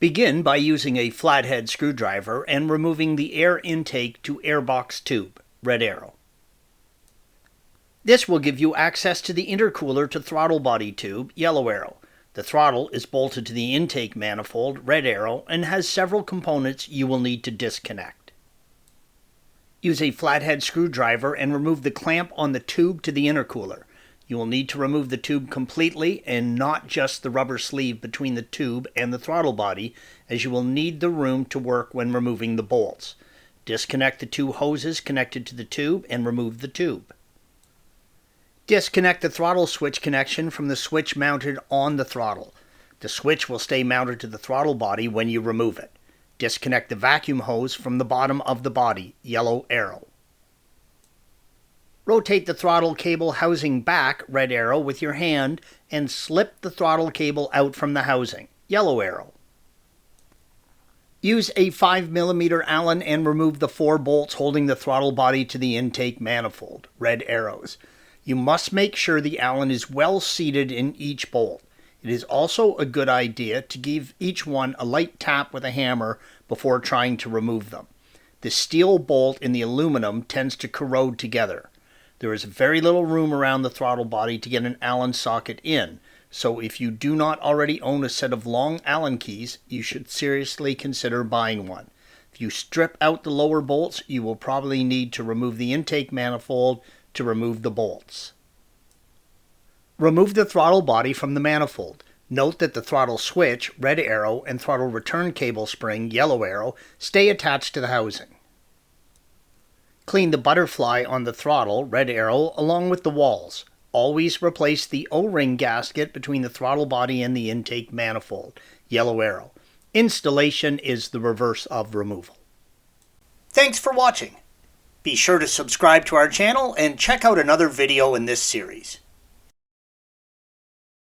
Begin by using a flathead screwdriver and removing the air intake to airbox tube, red arrow. This will give you access to the intercooler to throttle body tube, yellow arrow. The throttle is bolted to the intake manifold, red arrow, and has several components you will need to disconnect. Use a flathead screwdriver and remove the clamp on the tube to the intercooler. You will need to remove the tube completely and not just the rubber sleeve between the tube and the throttle body, as you will need the room to work when removing the bolts. Disconnect the two hoses connected to the tube and remove the tube. Disconnect the throttle switch connection from the switch mounted on the throttle. The switch will stay mounted to the throttle body when you remove it. Disconnect the vacuum hose from the bottom of the body, yellow arrow. Rotate the throttle cable housing back, red arrow, with your hand and slip the throttle cable out from the housing, yellow arrow. Use a 5mm Allen and remove the 4 bolts holding the throttle body to the intake manifold, red arrows. You must make sure the Allen is well seated in each bolt. It is also a good idea to give each one a light tap with a hammer before trying to remove them. The steel bolt and the aluminum tends to corrode together. There is very little room around the throttle body to get an Allen socket in, so if you do not already own a set of long Allen keys, you should seriously consider buying one. If you strip out the lower bolts, you will probably need to remove the intake manifold to remove the bolts. Remove the throttle body from the manifold. Note that the throttle switch, red arrow, and throttle return cable spring, yellow arrow, stay attached to the housing. Clean the butterfly on the throttle, red arrow, along with the walls. Always replace the O-ring gasket between the throttle body and the intake manifold, yellow arrow. Installation is the reverse of removal. Thanks for watching. Be sure to subscribe to our channel and check out another video in this series.